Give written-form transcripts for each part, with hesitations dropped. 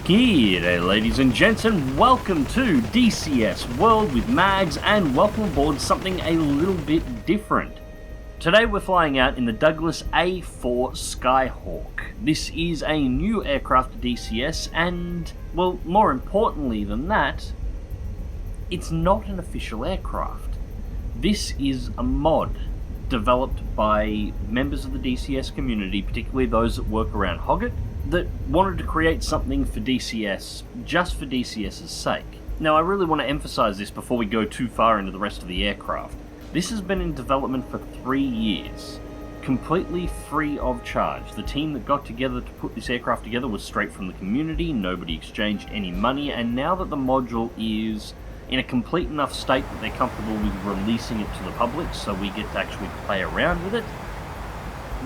G'day ladies and gents, and welcome to DCS World with Mags, and welcome aboard something a little bit different. Today we're flying out in the Douglas A-4E-C Skyhawk. This is a new aircraft to DCS, and, well, more importantly than that, it's not an official aircraft. This is a mod developed by members of the DCS community, particularly those that work around HoTaS, that wanted to create something for DCS, just for DCS's sake. Now, I really want to emphasize this before we go too far into the rest of the aircraft. This has been in development for 3 years, completely free of charge. The team that got together to put this aircraft together was straight from the community, nobody exchanged any money, and now that the module is in a complete enough state that they're comfortable with releasing it to the public so we get to actually play around with it,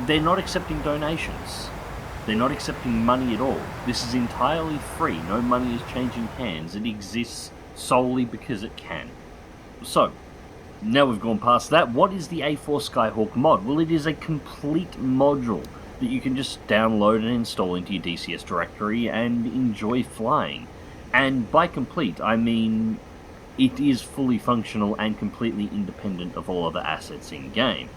they're not accepting donations. They're not accepting money at all. This is entirely free. No money is changing hands. It exists solely because it can. So, now we've gone past that, what is the A-4E-C Skyhawk mod? Well, it is a complete module that you can just download and install into your DCS directory and enjoy flying. And by complete, I mean it is fully functional and completely independent of all other assets in-game.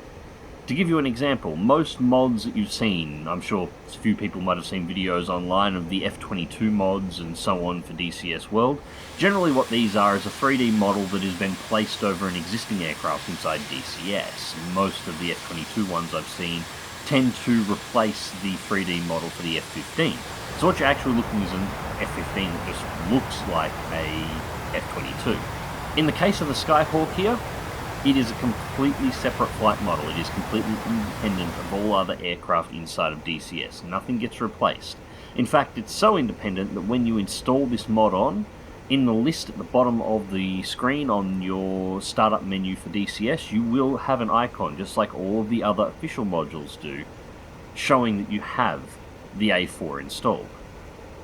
To give you an example, most mods that you've seen, I'm sure a few people might have seen videos online of the F-22 mods and so on for DCS World. Generally what these are is a 3D model that has been placed over an existing aircraft inside DCS. Most of the F-22 ones I've seen tend to replace the 3D model for the F-15. So what you're actually looking is an F-15 that just looks like a F-22. In the case of the Skyhawk here, it is a completely separate flight model. It is completely independent of all other aircraft inside of DCS. Nothing gets replaced. In fact, it's so independent that when you install this mod on, in the list at the bottom of the screen on your startup menu for DCS, you will have an icon, just like all of the other official modules do, showing that you have the A4 installed.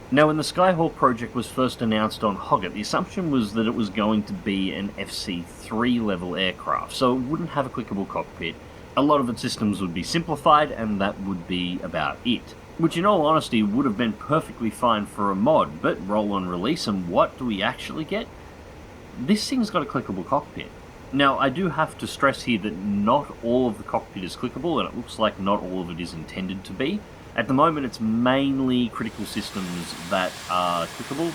Now, when the Skyhawk project was first announced on HoTaS, the assumption was that it was going to be an FC3 level aircraft, so it wouldn't have a clickable cockpit. A lot of its systems would be simplified, and that would be about it. Which, in all honesty, would have been perfectly fine for a mod, but roll on release, and what do we actually get? This thing's got a clickable cockpit. Now, I do have to stress here that not all of the cockpit is clickable, and it looks like not all of it is intended to be. At the moment, it's mainly critical systems that are clickable.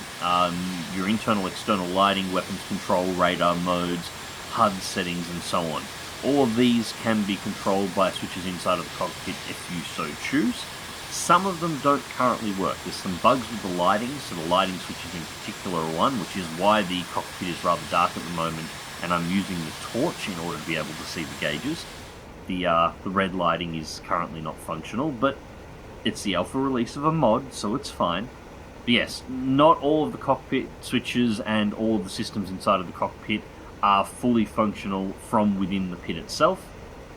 Your internal, external lighting, weapons control, radar modes, HUD settings, and so on. All of these can be controlled by switches inside of the cockpit if you so choose. Some of them don't currently work. There's some bugs with the lighting, so the lighting switches in particular are one, which is why the cockpit is rather dark at the moment, and I'm using the torch in order to be able to see the gauges. The red lighting is currently not functional, but it's the alpha release of a mod, so it's fine. But yes, not all of the cockpit switches and all of the systems inside of the cockpit are fully functional from within the pit itself,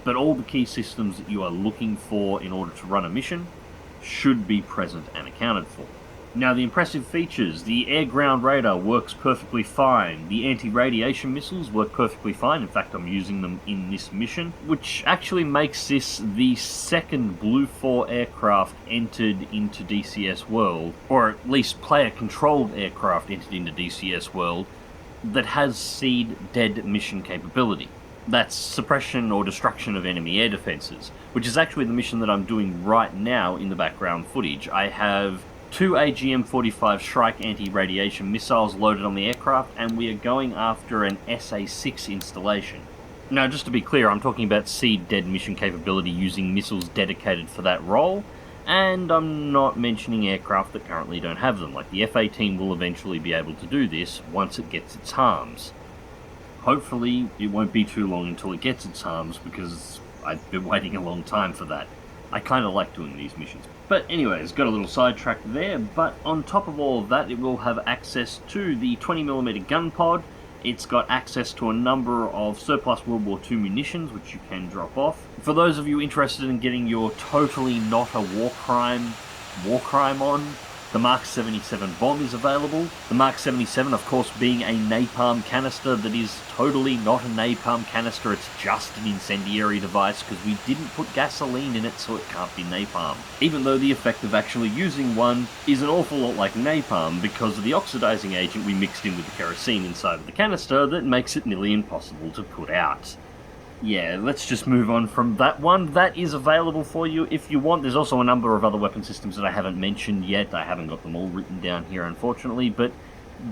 but all the key systems that you are looking for in order to run a mission should be present and accounted for. Now, the impressive features: the air-ground radar works perfectly fine, the anti-radiation missiles work perfectly fine, in fact I'm using them in this mission, which actually makes this the second Blue 4 aircraft entered into DCS World, or at least player-controlled aircraft entered into DCS World, that has SEED dead mission capability. That's suppression or destruction of enemy air defences, which is actually the mission that I'm doing right now in the background footage. I have 2 AGM-45 Shrike anti-radiation missiles loaded on the aircraft, and we are going after an SA-6 installation. Now, just to be clear, I'm talking about SEED dead mission capability using missiles dedicated for that role, and I'm not mentioning aircraft that currently don't have them, like the F-18 will eventually be able to do this once it gets its harms. Hopefully, it won't be too long until it gets its harms, because I've been waiting a long time for that. I kind of like doing these missions. But anyways, got a little sidetrack there, but on top of all of that, it will have access to the 20mm gun pod. It's got access to a number of surplus World War II munitions, which you can drop off. For those of you interested in getting your totally not a war crime on, The Mark 77 bomb is available. The Mark 77, of course, being a napalm canister that is totally not a napalm canister, it's just an incendiary device because we didn't put gasoline in it, so it can't be napalm. Even though the effect of actually using one is an awful lot like napalm because of the oxidizing agent we mixed in with the kerosene inside of the canister that makes it nearly impossible to put out. Yeah, let's just move on from that one. That is available for you if you want. There's also a number of other weapon systems that I haven't mentioned yet. I haven't got them all written down here, unfortunately, but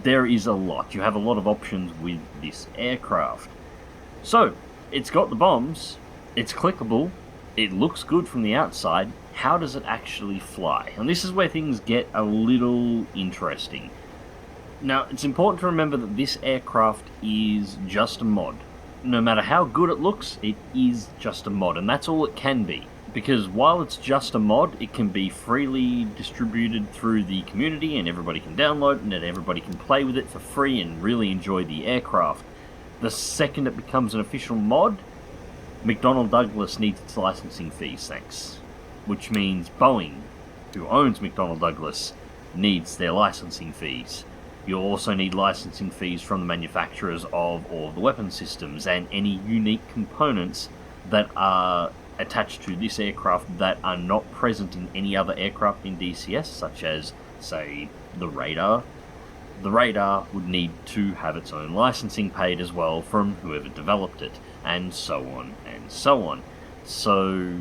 there is a lot. You have a lot of options with this aircraft. So, it's got the bombs, it's clickable, it looks good from the outside. How does it actually fly? And this is where things get a little interesting. Now, it's important to remember that this aircraft is just a mod. No matter how good it looks, it is just a mod, and that's all it can be. Because while it's just a mod, it can be freely distributed through the community, and everybody can download it, and everybody can play with it for free and really enjoy the aircraft. The second it becomes an official mod, McDonnell Douglas needs its licensing fees, thanks. Which means Boeing, who owns McDonnell Douglas, needs their licensing fees. You'll also need licensing fees from the manufacturers of all the weapon systems and any unique components that are attached to this aircraft that are not present in any other aircraft in DCS, such as, say, the radar. The radar would need to have its own licensing paid as well from whoever developed it, and so on and so on. So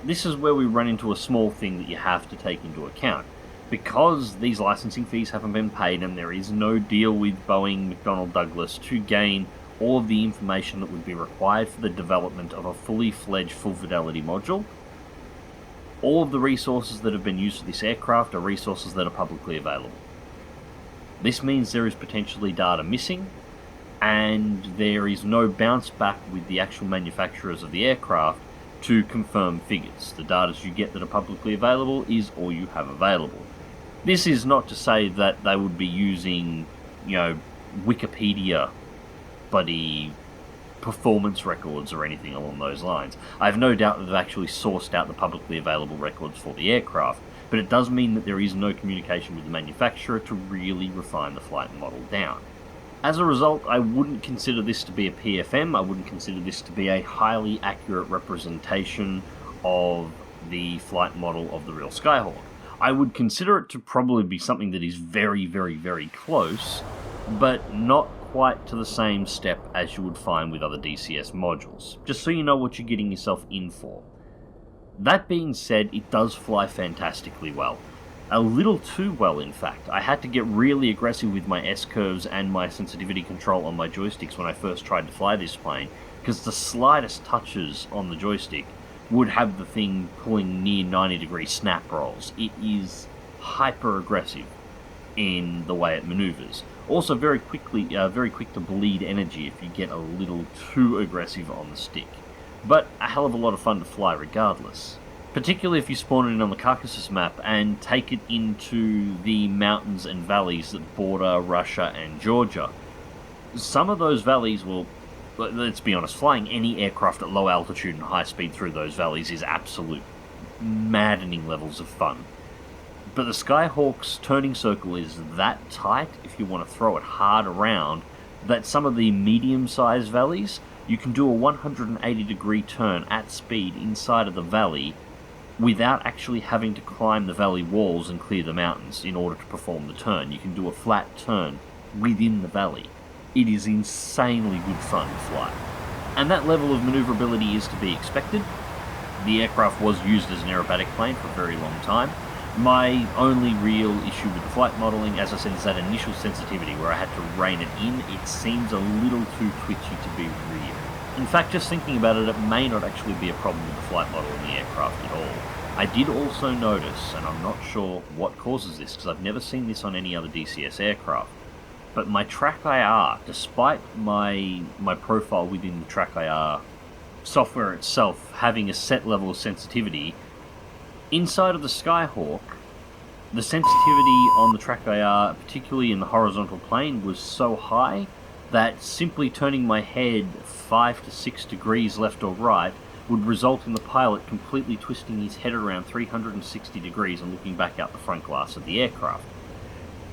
this is where we run into a small thing that you have to take into account. Because these licensing fees haven't been paid and there is no deal with Boeing McDonnell Douglas to gain all of the information that would be required for the development of a fully fledged full fidelity module, all of the resources that have been used for this aircraft are resources that are publicly available. This means there is potentially data missing, and there is no bounce back with the actual manufacturers of the aircraft to confirm figures. The data you get that are publicly available is all you have available. This is not to say that they would be using, Wikipedia bloody performance records or anything along those lines. I have no doubt that they've actually sourced out the publicly available records for the aircraft, but it does mean that there is no communication with the manufacturer to really refine the flight model down. As a result, I wouldn't consider this to be a PFM, I wouldn't consider this to be a highly accurate representation of the flight model of the real Skyhawk. I would consider it to probably be something that is very, very, very close, but not quite to the same step as you would find with other DCS modules, just so you know what you're getting yourself in for. That being said, it does fly fantastically well. A little too well, in fact. I had to get really aggressive with my S-curves and my sensitivity control on my joysticks when I first tried to fly this plane, because the slightest touches on the joystick would have the thing pulling near 90-degree snap rolls. It is hyper-aggressive in the way it maneuvers. Also very quick to bleed energy if you get a little too aggressive on the stick. But a hell of a lot of fun to fly regardless. Particularly if you spawn it in on the Caucasus map and take it into the mountains and valleys that border Russia and Georgia. Some of those valleys will, let's be honest, flying any aircraft at low altitude and high speed through those valleys is absolute maddening levels of fun. But the Skyhawk's turning circle is that tight, if you want to throw it hard around, that some of the medium-sized valleys, you can do a 180-degree turn at speed inside of the valley without actually having to climb the valley walls and clear the mountains in order to perform the turn. You can do a flat turn within the valley. It is insanely good fun to fly. And that level of maneuverability is to be expected. The aircraft was used as an aerobatic plane for a very long time. My only real issue with the flight modelling, as I said, is that initial sensitivity where I had to rein it in. It seems a little too twitchy to be real. In fact, just thinking about it, it may not actually be a problem with the flight model in the aircraft at all. I did also notice, and I'm not sure what causes this, because I've never seen this on any other DCS aircraft, but my Track IR, despite my profile within the Track IR software itself having a set level of sensitivity, inside of the Skyhawk, the sensitivity on the Track IR, particularly in the horizontal plane, was so high that simply turning my head 5 to 6 degrees left or right would result in the pilot completely twisting his head around 360 degrees and looking back out the front glass of the aircraft,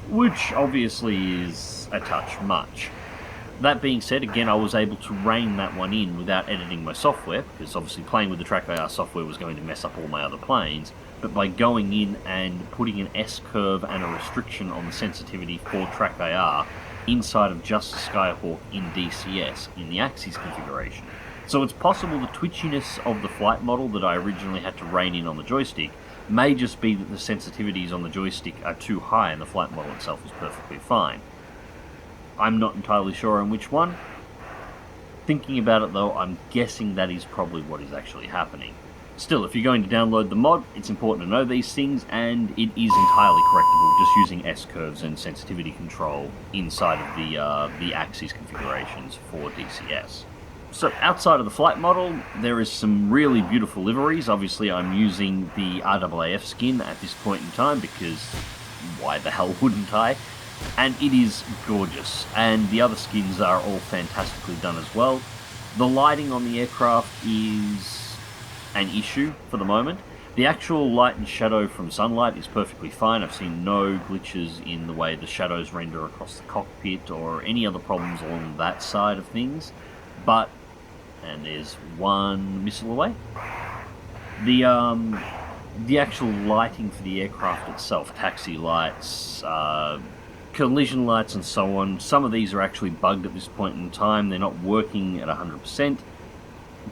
which obviously is a touch much. That being said, again, I was able to rein that one in without editing my software, because obviously playing with the TrackIR software was going to mess up all my other planes, but by going in and putting an S-curve and a restriction on the sensitivity for TrackIR inside of just the Skyhawk in DCS in the axis configuration. So it's possible the twitchiness of the flight model that I originally had to rein in on the joystick may just be that the sensitivities on the joystick are too high and the flight model itself is perfectly fine. I'm not entirely sure on which one. Thinking about it though, I'm guessing that is probably what is actually happening. Still, if you're going to download the mod, it's important to know these things, and it is entirely correctable just using S-curves and sensitivity control inside of the axis configurations for DCS. So outside of the flight model, there is some really beautiful liveries. Obviously I'm using the RAAF skin at this point in time because why the hell wouldn't I? And it is gorgeous, and the other skins are all fantastically done as well. The lighting on the aircraft is an issue for the moment. The actual light and shadow from sunlight is perfectly fine. I've seen no glitches in the way the shadows render across the cockpit or any other problems along that side of things. But, and there's one missile away, the actual lighting for the aircraft itself, taxi lights, collision lights and so on, some of these are actually bugged at this point in time. They're not working at 100%,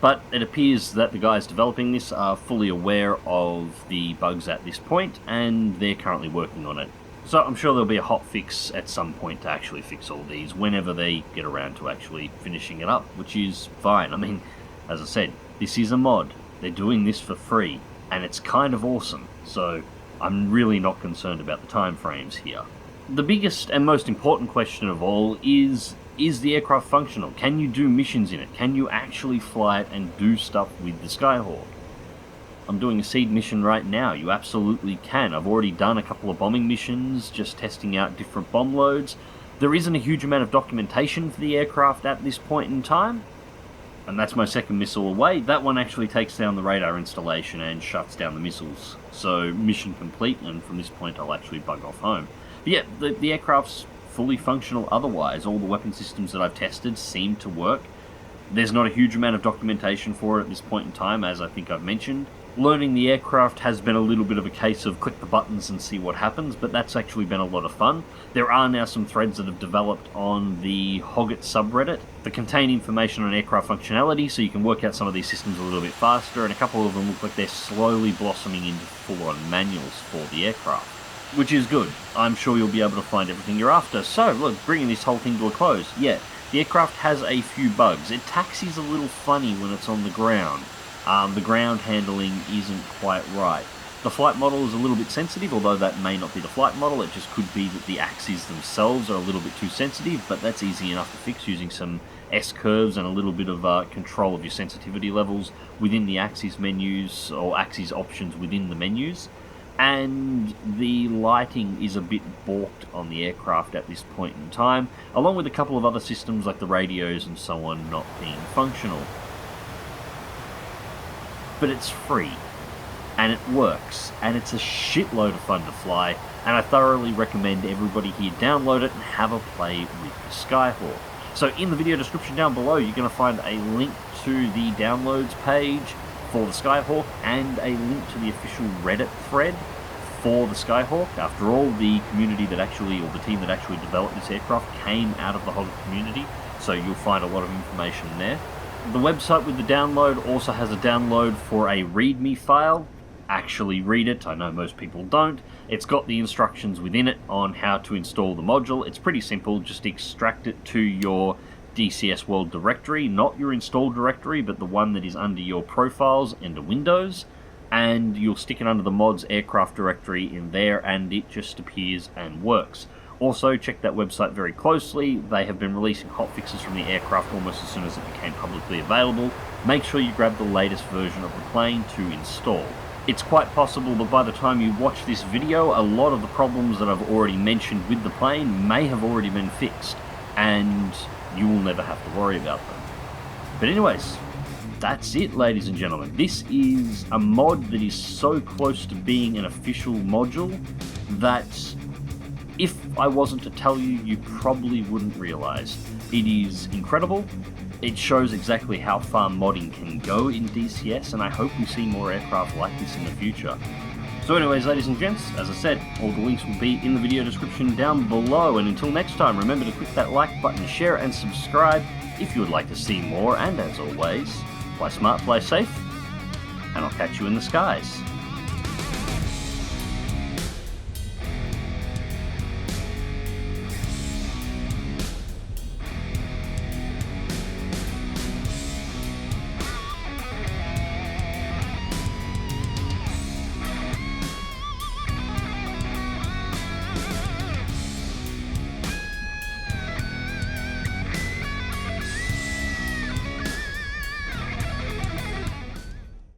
but it appears that the guys developing this are fully aware of the bugs at this point, and they're currently working on it. So I'm sure there'll be a hot fix at some point to actually fix all these whenever they get around to actually finishing it up, which is fine. I mean, as I said, this is a mod. They're doing this for free, and it's kind of awesome, so I'm really not concerned about the time frames here. The biggest and most important question of all is the aircraft functional? Can you do missions in it? Can you actually fly it and do stuff with the Skyhawk? I'm doing a seed mission right now. You absolutely can. I've already done a couple of bombing missions, just testing out different bomb loads. There isn't a huge amount of documentation for the aircraft at this point in time, and that's my second missile away. That one actually takes down the radar installation and shuts down the missiles. So mission complete, and from this point I'll actually bug off home. But yeah, the aircraft's fully functional otherwise. All the weapon systems that I've tested seem to work. There's not a huge amount of documentation for it at this point in time, as I think I've mentioned. Learning the aircraft has been a little bit of a case of click the buttons and see what happens, but that's actually been a lot of fun. There are now some threads that have developed on the HoTaS subreddit that contain information on aircraft functionality, so you can work out some of these systems a little bit faster, and a couple of them look like they're slowly blossoming into full-on manuals for the aircraft, which is good. I'm sure you'll be able to find everything you're after. So, look, bringing this whole thing to a close. Yeah, the aircraft has a few bugs. It taxis a little funny when it's on the ground. The ground handling isn't quite right. The flight model is a little bit sensitive, although that may not be the flight model. It just could be that the axes themselves are a little bit too sensitive, but that's easy enough to fix using some S-curves and a little bit of control of your sensitivity levels within the axes menus, or axes options within the menus. And the lighting is a bit balked on the aircraft at this point in time, along with a couple of other systems like the radios and so on not being functional. But it's free, and it works, and it's a shitload of fun to fly, and I thoroughly recommend everybody here download it and have a play with the Skyhawk. So in the video description down below, you're going to find a link to the downloads page for the Skyhawk and a link to the official Reddit thread for the Skyhawk. After all, the community that actually, or the team that actually developed this aircraft came out of the HoTaS community, so you'll find a lot of information there. The website with the download also has a download for a README file. Actually read it, I know most people don't. It's got the instructions within it on how to install the module. It's pretty simple, just extract it to your DCS World directory, not your install directory, but the one that is under your profiles under Windows, and you'll stick it under the mods aircraft directory in there, and it just appears and works. Also, check that website very closely. They have been releasing hotfixes from the aircraft almost as soon as it became publicly available. Make sure you grab the latest version of the plane to install. It's quite possible that by the time you watch this video, a lot of the problems that I've already mentioned with the plane may have already been fixed, and you will never have to worry about them. But anyways, that's it, ladies and gentlemen. This is a mod that is so close to being an official module that if I wasn't to tell you, you probably wouldn't realize. It is incredible. It shows exactly how far modding can go in DCS, and I hope we see more aircraft like this in the future. So anyways, ladies and gents, as I said, all the links will be in the video description down below, and until next time, remember to click that like button, share and subscribe if you would like to see more, and as always, play smart, play safe, and I'll catch you in the skies.